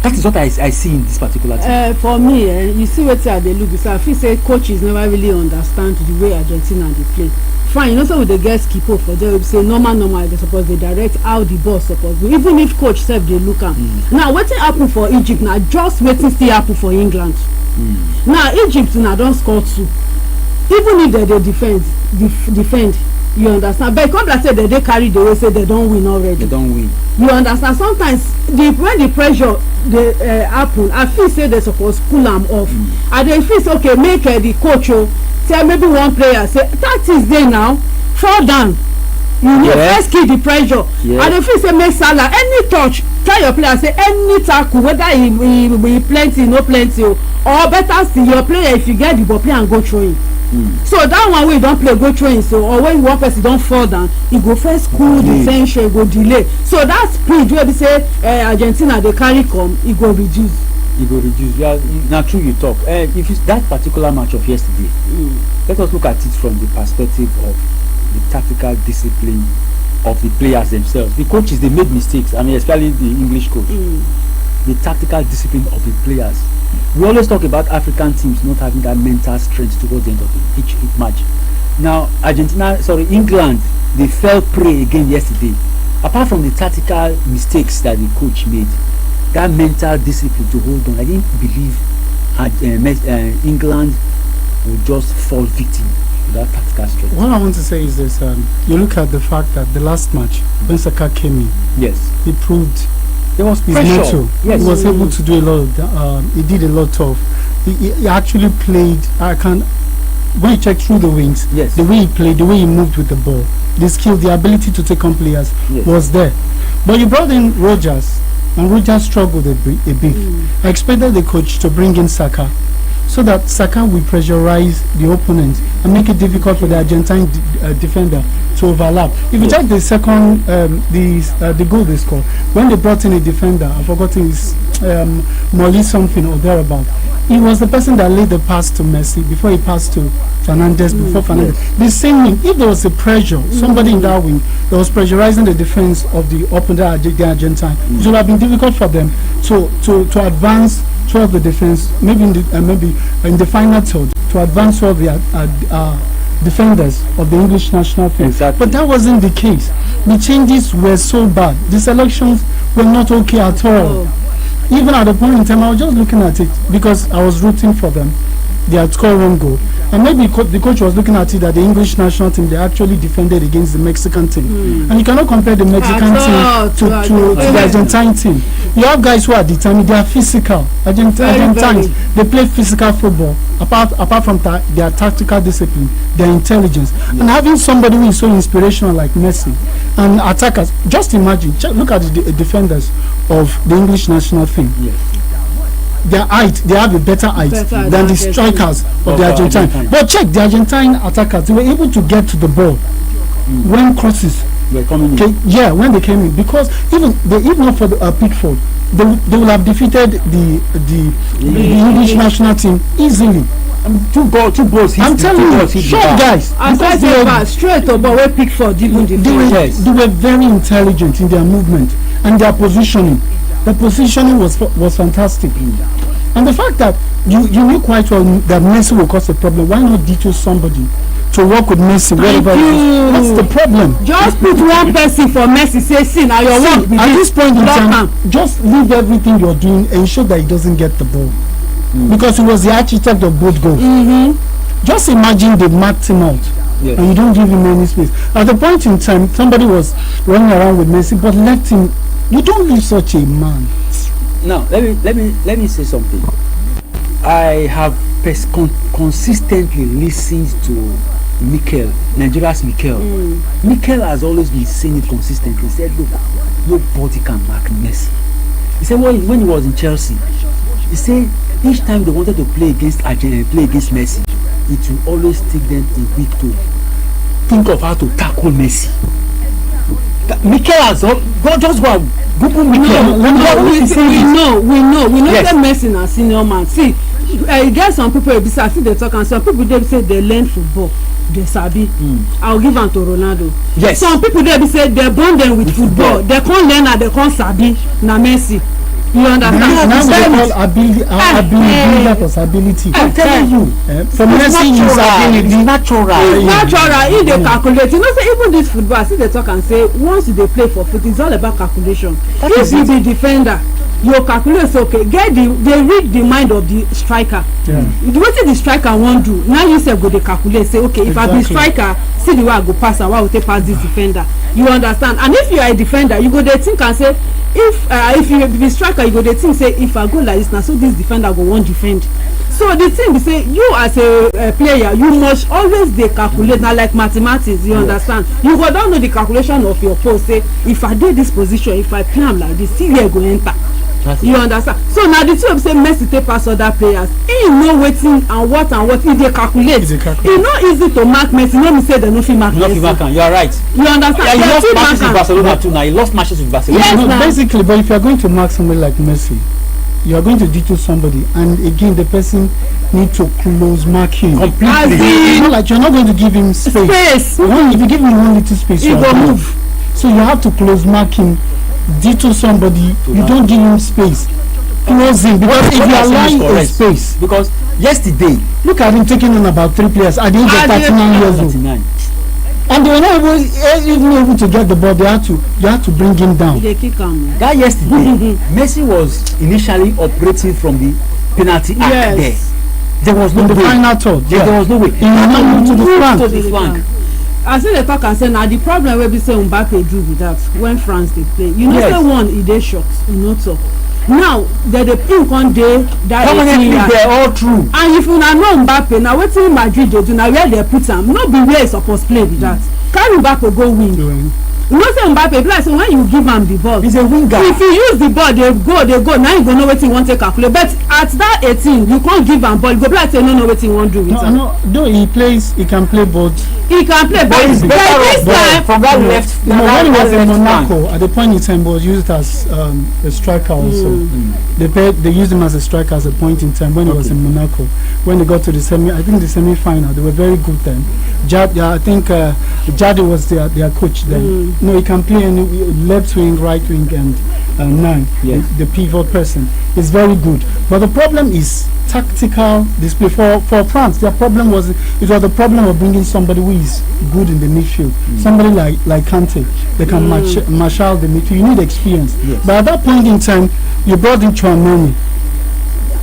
That is what I see in this particular team. For me, you see what they look. So I feel say coaches never really understand the way Argentina they play. Fine, you know, so with the guest keeper for them, say normal, they suppose they direct how the ball supposed to. Even if coach said they look at. Now, what happen for Egypt? Now, just waiting still happen for England. Now, Egypt now don't score 2. Even if they defend, you understand. But come like say they carry the way, say they don't win already. They don't win. You understand. Sometimes when the pressure happen, I feel say they supposed cool them off. And they feel say, okay, make the coach say maybe one player say that is there now, fall down. You know, first kill the pressure. And they feel say make Salah any touch, tell your player say any tackle, whether he plenty, no plenty, or better still your player if you get the ball play and go through him. So that one way you don't play go through him, so or when one person don't fall down, he go first cool the tension, go delay. So that speed where they say Argentina they carry come, it go reduce. Yeah, now true you talk. If it's that particular match of yesterday, let us look at it from the perspective of the tactical discipline of the players themselves. The coaches, they made mistakes. I mean, especially the English coach. The tactical discipline of the players. We always talk about African teams not having that mental strength towards the end of each match. Now, England, they fell prey again yesterday. Apart from the tactical mistakes that the coach made, that mental discipline to hold on, I didn't believe England would just fall victim to that tactical strength. What I want to say is this: you look at the fact that the last match when Saka came in, yes, he proved there was his pressure. mental. Yes, he was able to do a lot of. He did a lot of. He actually played. When you check through the wings, yes, the way he played, the way he moved with the ball, the skill, the ability to take on players was there. But you brought in Rodgers, and Rodgers struggled a bit. I expected the coach to bring in Saka, so that Saka will pressurize the opponent and make it difficult for the Argentine defender to overlap. If you check the second, the goal they scored, when they brought in a defender, I've forgotten his Molly something or thereabout. He was the person that laid the pass to Messi before he passed to Fernandez. The same wing, if there was a pressure, somebody in that wing that was pressurizing the defense of the opponent, the Argentine, it would have been difficult for them to advance towards the defense, maybe in the final third, to advance towards the defenders of the English national team. Exactly. But that wasn't the case. The changes were so bad. The selections were not okay at all. Even at the point in time, I was just looking at it because I was rooting for them. They had scored one goal. And maybe the coach was looking at it that the English national team, they actually defended against the Mexican team. And you cannot compare the Mexican team to the Argentine team. You have guys who are determined, they are physical. Argentines, they play physical football. Apart from their tactical discipline, their intelligence. And having somebody who is so inspirational like Messi and attackers, just imagine, look at the defenders of the English national team. Their height, they have a better height than the strikers of the Argentine. But check the Argentine attackers, they were able to get to the ball when crosses were coming in. When they came in, because if not for the Pickford, they will have defeated the English national team easily. Two goals. I'm telling you, short guys. Because they were straight up, but where Pickford even they were very intelligent in their movement and their positioning. The positioning was fantastic. And the fact that you knew quite well that Messi will cause a problem, why not detail somebody to work with Messi wherever it is? What's the problem? Just put one person for Messi, say, see, now your work. At this point in time, just leave everything you're doing and ensure that he doesn't get the ball. Because he was the architect of both goals. Just imagine they marked him out. And you don't give him any space. At the point in time, somebody was running around with Messi, but left him. You don't leave such a man. Now, let me say something. I have consistently listened to Mikel, Nigeria's Mikel. Mikel has always been saying it consistently. He said, look, nobody can mark Messi. He said when he was in Chelsea, he said each time they wanted to play against Messi, it will always take them a week to think of how to tackle Messi. Mikel has just go and Google Mikel. We know that Messi na senior man. See, you get some people I see they talk, and some people they say they learn football, they sabi. I'll give them to Ronaldo. Yes. Some people they say they born them with football. They can't learn and they can't sabi na Messi. You understand? Now we Very- call ability that was ability. I'm telling you, For Messi, his it's ability. natural. It's natural. If they calculate, you know, say even this football, see they talk and say once they play for foot, it's all about calculation. If you be defender, you calculate say okay, they read the mind of the striker. Wetin the striker wan do, now you sef go dey calculate say okay, if I be striker, see the way I go pass am, why I go take pass this defender. You understand? And if you are a defender, you go dey think and say if you be striker, you go dey think say if I go like this na so this defender go wan defend. So the thing be say you as a player, you must always dey calculate. Na like mathematics, you understand? You go don know the calculation of your post, say if I dey this position, if I play am like this, see where I go enter. You understand? So na the two say Messi take pass other players. He know wetin and what he dey calculate. E no easy to mark Messi. No me say dem no fit mark Messi. You are right. You understand? Yeah, he lost matches with mark Barcelona too. Now he lost matches with Barcelona. Yes, now. Basically, but if you are going to mark somebody like Messi, you are going to detail somebody, and again the person need to close mark him Completely. It's not like you're not going to give him space. If you give him one little space, He you go are move. So you have to close mark him, detail somebody. You don't give him space. Close him, because if you allow him a space, because yesterday, look at him taking on about 3 players at the age of 39 years old, 39. and they were not even able to get the ball. They had to bring him down. They kick am. That yesterday, Messi was initially operating from the penalty arc there. There was no In the way. final third, There was no way. He moved to the flank. To the flank. I say dey talk and say na the problem wey be say Mbappe do be that when France dey play, you know, Yes. say one e dey short, e no talk. Now dem dey pin con dey that 18 Permanently years. they're all true. And if una know Mbappe, na wetin Madrid dey do, na where dey put am, no be where e suppose play be that. Carry Mbappe go win. You know say Mbappe be like say when you give am the ball, He's a winger. if you use the ball dey go, now you go know wetin you wan take calculate. But at that 18, you can't give am ball, you go be like say you no know wetin you wan do with am. No, though he can play both. He can play, but he's better this off time from that left. You know, when he was in left Monaco, at the point in time, he was used as a striker also. They used him as a striker at a point in time when he was in Monaco. When they got to the semi-final, they were very good then. I think Jade was their coach then. No, he can play any left wing, right wing, and 9. Yes. The pivot person is very good. But the problem is tactical display for France. Their problem was the problem of bringing somebody who is good in the midfield. Somebody like Kante. They can marshal the midfield. You need experience. Yes. But at that point in time, you brought in Chouameni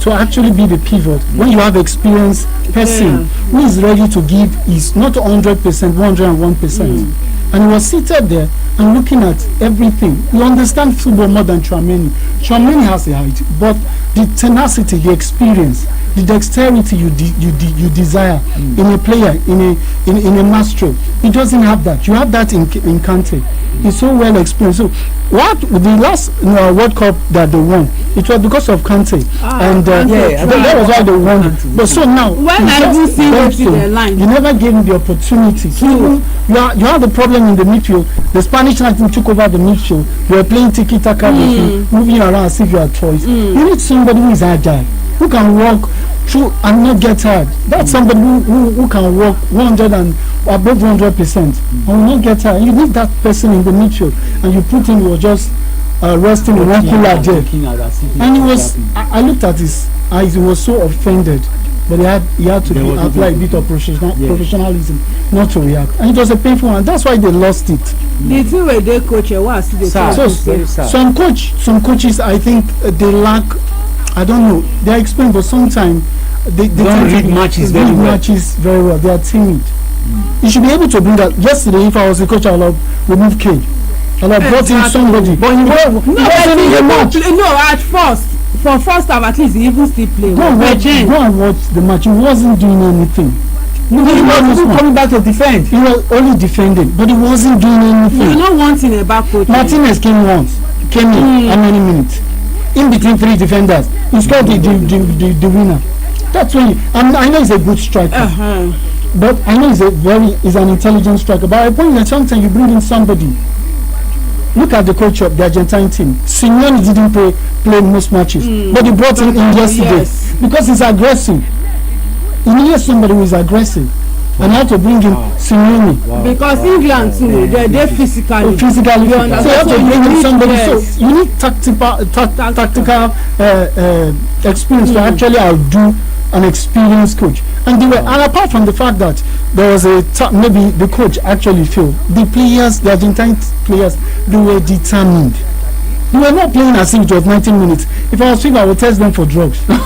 to actually be the pivot. When you have experienced person who is ready to give is not 100%, 101%. And he was seated there and looking at everything. You understand football more than Chouameni. Chouameni has a height, but the tenacity, the experience, the dexterity you desire in a player, in a maestro, he doesn't have that. You have that in Kante. He's so well experienced. So the last World Cup that they won, it was because of Kante. That was why they won it. But so now, when I even see what's in the line, you never gave him the opportunity. So you have the problem in the midfield. The Spanish team took over the midfield. You were playing tiki-taka with you, moving around as if you are toys. You need somebody who is agile, who can walk through and not get tired. That's somebody who can walk 100 and above 100% and will not get tired. You need that person in the midfield, and you put him, you were just resting in one cooler there. And he was, I looked at his eyes, he was so offended. But he had to apply a bit of professionalism not to react. And it was a painful one. That's why they lost it. The thing where they coach was some coaches, I think they lack, I don't know, they are explained, but sometimes they don't read matches very well. They are timid. You should be able to bring that. Yesterday, if I was a coach, I would have removed Cade. I would have brought in somebody. But for first half at least he even still play. Go and watch the match. He wasn't doing anything. He wasn't coming back to defend. He was only defending, but he wasn't doing anything. You know one thing about coach. Martinez came in how many minutes? In between 3 defenders, he scored the winner. That's when I know he's a good striker, but I know he's an intelligent striker. But I point that sometimes you bring in somebody. Look at the coach of the Argentine team. Simeone didn't play most matches, but he brought him in yesterday because he's aggressive. You need somebody who is aggressive. and had to bring in Simeone. Because England too, they physically. Physically, You so you understand? have to So bring you in need- somebody. yes. So you need tactical experience to actually outdo an experienced coach. And they were, and apart from the fact that there was maybe the coach actually failed, the players, the Argentine players, they were determined. They were not playing as if it was 19 minutes. If I was FIFA, I would test them for drugs. Also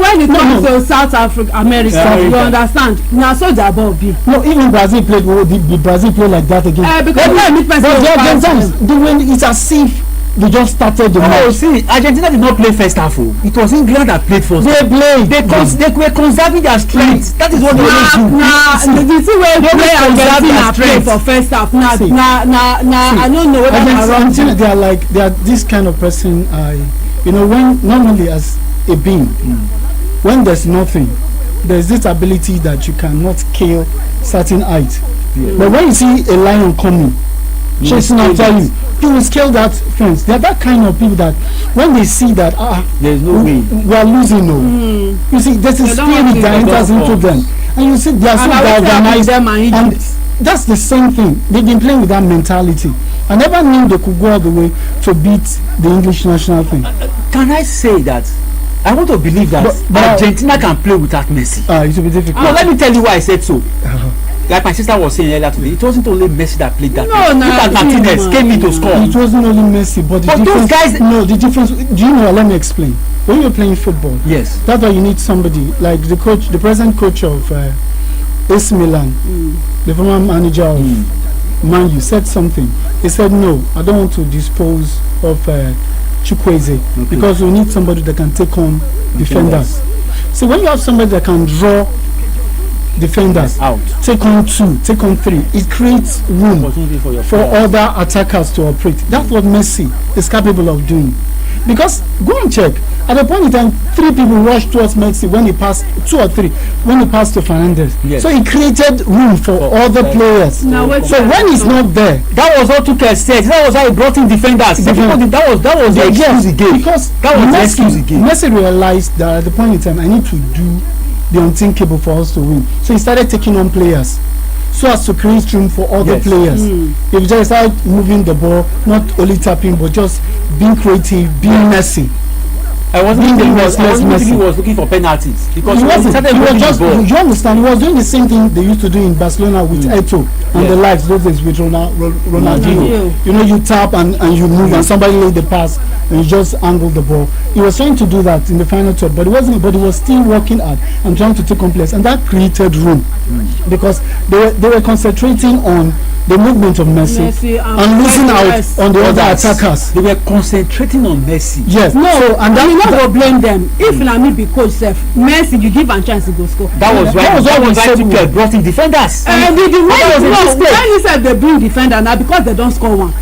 when it comes to South America, you understand? Now so their ball be. No, even Brazil played. The Brazil played like that again. Because it's as if they just started the match. See, Argentina did not play first half. It was England that played first. They played. They were conserving their strength. That is what they always do. The thing where play Argentina play for first half. I don't know whether Argentina, they are this kind of person. When normally as a being, when there's nothing, there's this ability that you cannot kill certain height. But when you see a lion coming, chasing after you, you will scale that fence. They are that kind of people that when they see that there's no way we are losing, you see there's a spirit that enters into them, and you see they are so organized, and that's the same thing. They've been playing with that mentality. I never knew they could go all the way to beat the English national team. Can I say that I want to believe that Argentina can play without Messi? It will be difficult. No, let me tell you why I said so. Like my sister was saying earlier today, it wasn't only Messi that played that. No, Martinez came in to score. It wasn't only Messi, but the difference. Those guys. No, the difference. Do you know? Let me explain. When you're playing football, yes, that's why you need somebody like the coach, the present coach of AC Milan, the former manager of Man U, said something. He said, "No, I don't want to dispose of Chukwueze because we need somebody that can take on defenders." So when you have somebody that can draw defenders out, take on 2, take on 3, it creates room for other attackers to operate. That's what Messi is capable of doing. Because go and check, at the point in time 3 people rushed towards Messi when he passed, 2 or 3 when he passed to Fernandes. So he created room for other players. So when he's not there, that was what Tuchel said. That was how he brought in defenders. That was the excuse he gave. Because that was the excuse he gave. Messi realized that at the point in time I need to do the unthinkable for us to win. So he started taking on players so as to create room for other players. If you just start moving the ball, not only tapping but just being creative, being messy. I wasn't thinking he was looking for penalties because he understand, he was doing the same thing they used to do in Barcelona with Eto'o and the likes, those days with Ronaldinho. You know, you tap and you move and somebody laid the pass and you just angle the ball. He was trying to do that in the final third, but he was still working hard and trying to take on players, and that created room because they were concentrating on the movement of Messi and losing out on the other attackers. They were concentrating on Messi. Yes. No, and that go blame them. If na me be coach sef, Messi you give am chance to go score. That was why Tuchel brought in defenders. And when you said they bring defender now because they don't score one.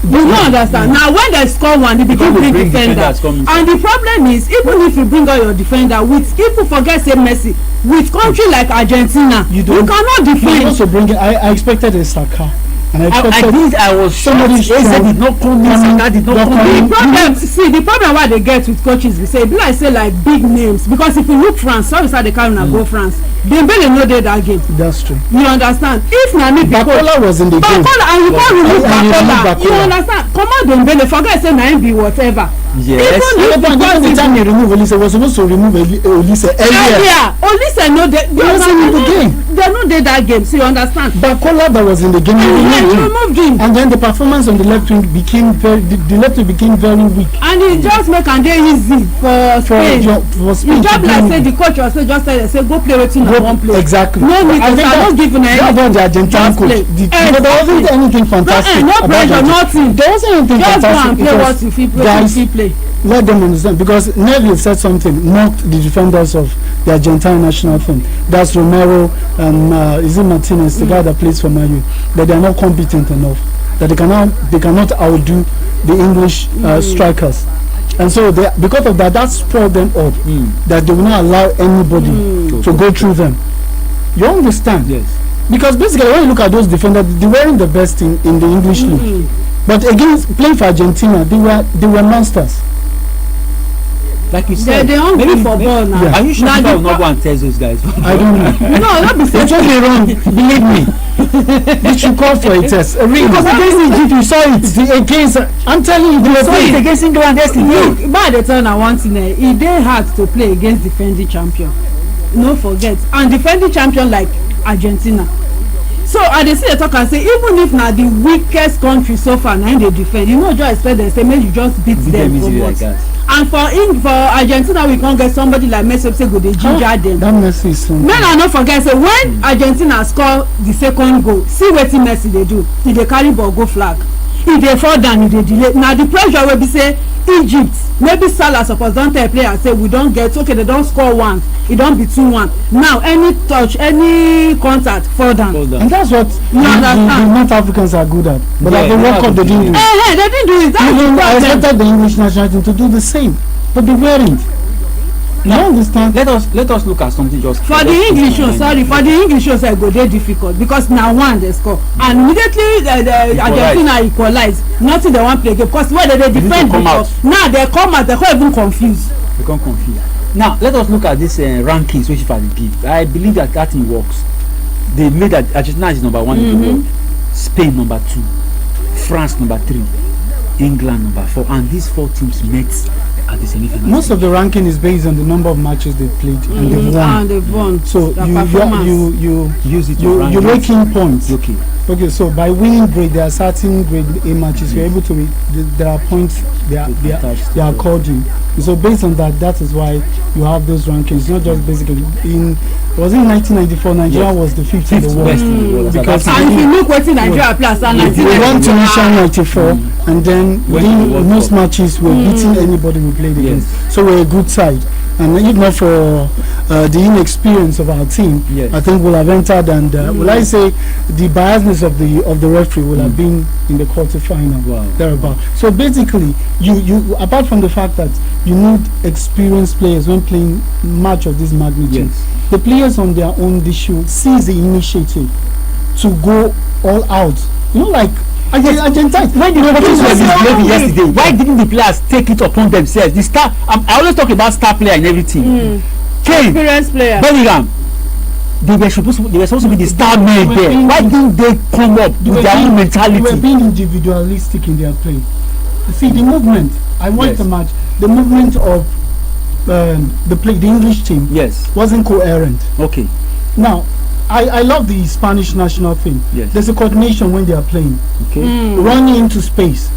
You don't understand. Now when they score one, they begin bring defenders. And the problem is, even if you bring out your defender, with people forget say Messi, with country like Argentina, you cannot defend. You also bring it. I expected a Saka. And I was somebody said did not come in. Saka did not come in. The problem why they get with coaches, we say, be like say like big names, because if you look France, sorry say they carry na go France. Dembele no dey that game. That's true. You understand? If na me Bakola was in the game. And you can't remove Bakola. You understand? Come on Dembele, forget say na him be whatever. Yes. Even the time he removed Olise, was supposed to remove Olise earlier. Olise no dey. He wasn't in the game. They no dey that game, so you understand? Bakola that was in the game. You removed him. And then the performance on the left wing became very weak. And it just make am dey easy for Spain. For Spain. Just like say the coach was just say go play wetin I wan play. Exactly. No need to start, not giving anything. That was the Argentine coach. There wasn't anything fantastic. No pressure, nothing. There wasn't anything fantastic. Just go and play what you feel play. Let them understand, because Neville said something, mocked the defenders of the Argentine national team. That's Romero and is it Martinez, the guy that plays for Man U, that they are not competent enough, that they cannot outdo the English strikers. And so because of that, that spoiled them up, that they will not allow anybody to go through them. You understand? Yes. Because basically when you look at those defenders, they weren't the best in the English league. But against playing for Argentina, they were monsters. like you said, they hungry for ball now. Yeah. Are you sure Now people the will not go and test those guys? I don't know. No, not be It say won't be wrong, believe me. They should call for a test. Because against Egypt, you saw it. Against, I'm telling you, they were So it's playing. against England yesterday. look bad dey tell na one thing e dey hard to play against defending champion, no forget, and defending champion like Argentina. So I dey see dey talk am say even if na the weakest country so far na im dey defend, you no just expect dem say make you just beat dem for easily what. like that. And for Argentina we con get somebody like Messi say go dey ginger dem. That Messi is something. Make I no forget say when Argentina score the second goal, see wetin Messi dey do, he dey carry ball go flag, he dey fall down, he dey delay. Na the pressure wey be say Egypt, maybe Salah suppose don tell player say we don get, okay, they don score one, e don be 2-1, now any touch, any contact, fall down. And that's what the understand? North Africans are good at. But at the World Cup, they didn't do it. They didn't do it. That's the Even I problem. expected the English national team to do the same, but they weren't. You understand? Let us look at something just For the English show, sorry, for the English show say go dey difficult because na one dey score and immediately the Argentina equalize, nothing dey wan play again because where they defend before, now they come out, they come even confused. become confused. Now let us look at this rankings which FIFA dey give. I believe that thing works. They made that Argentina is number 1 in the world, Spain number 2, France number 3, England number 4, and these 4 teams met at the semi-final. Most of the ranking is based on the number of matches they've played and they've won. And they've won. So you use it. you're making points. Okay. Okay, so by winning grade, there are certain grade A matches you're able to. There are points they are called you. So based on that, that is why you have those rankings. Not just basically in 1994, Nigeria was the 5th in the world. Because and if you look wetin Nigeria play as we won Tunisia 94, and then most matches were beating anybody we played against. So we're a good side. And if not for the inexperience of our team, I think we'll have entered and will I say the biasness of the referee will have been in the quarterfinal thereabout. So basically, you apart from the fact that you need experienced players when playing match of this magnitude, the players on their own they should seize the initiative to go all out. You know, like Argentina. When the coaches were misbehaving yesterday, why didn't the players take it upon themselves? The star, I always talk about star player and everything. Kane, experienced player, Bellingham, they were supposed to be the star men there. Why didn't they come up with their own mentality? They were being individualistic in their play. See the movement. I watched the match. The movement of the English team wasn't coherent. Okay. Now, I love the Spanish national thing. There's a coordination when they are playing. Okay. Running into space.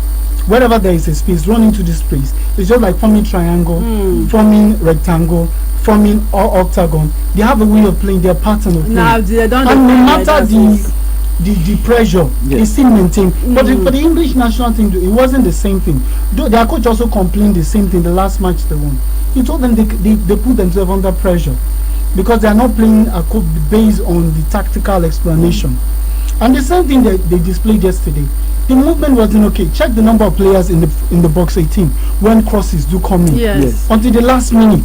Wherever there is a space, run into the space. It's just like forming triangle, forming rectangle, forming octagon. They have a way of playing their pattern of play. They don't and no matter the pressure, they still maintain. But for the English national team, it wasn't the same thing. Their coach also complained the same thing the last match they won. He told them they put themselves under pressure because they are not playing based on the tactical explanation. And the same thing that they displayed yesterday. The movement wasn't okay. Check the number of players in the box 18 when crosses do come in. Until the last minute.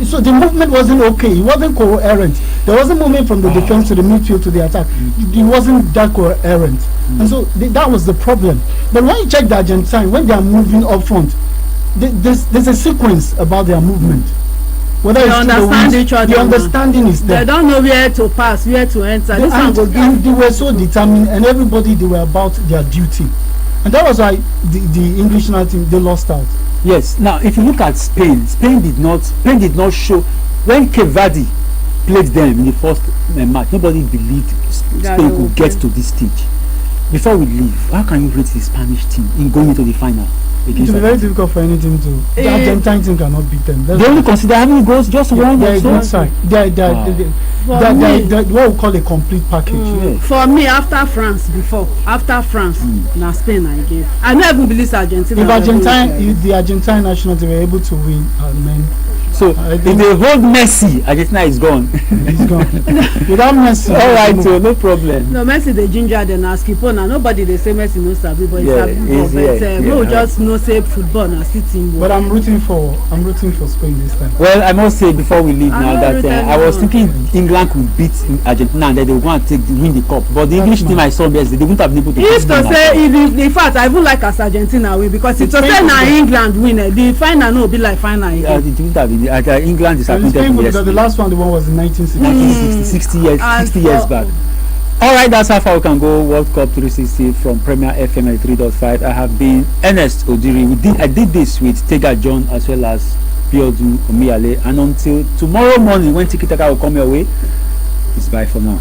So the movement wasn't okay. It wasn't coherent. There wasn't movement from the defense to the midfield to the attack. It wasn't that coherent. And so that was the problem. But when you check the Argentine, when they are moving up front, there's a sequence about their movement. Whether they understand each other. The understanding is there. They don't know where to pass, where to enter. And they were so determined, and everybody, they were about their duty. And that was why the English national team, they lost out. Yes. Now, if you look at Spain, Spain did not show when Cape Verde played them in the first match. Nobody believed Spain could get to this stage. Before we leave, how can you rate the Spanish team in going into the final? It will be very difficult for any team to. The Argentine team cannot beat them. They only consider having goals just one. They're a good side. They're what we call a complete package. For me, after France, now Spain again. I never even believe Argentina. If the Argentine national team were able to win, So I if think- they hold Messi, Argentina is gone. He's gone. Without Messi. All right, so no problem. No, Messi dey ginger dem na skipper na nobody dey say Messi no sabi but he Yeah, sabi he's- but yeah, no yeah. just know say football na still team But work. I'm rooting for Spain this time. Well, I must say before we leave I now know that you tell I was me. thinking England could beat Argentina and then they would go and win the cup. But the English team I saw yesterday, they wouldn't have been able to. If beat to them at say all. if in fact I even like as Argentina win because if to Spain say na football. England win the final no be like final It again. wouldn't have been. England And it's disappointed painful me because the yesterday. last one, the one was in 1960. 1960, 60 years, And 60 years for- back. All right, that's how far we can go. World Cup 360 from Premier FM 3.5. I have been Ernest Odiri. I did this with Tega John as well as Biodu Omiale. And until tomorrow morning when Tiki Taka will come your way, it's bye for now.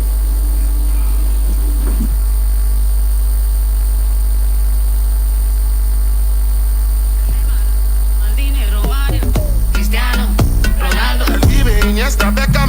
Cristiano Ronaldo. Iniesta, Beckham.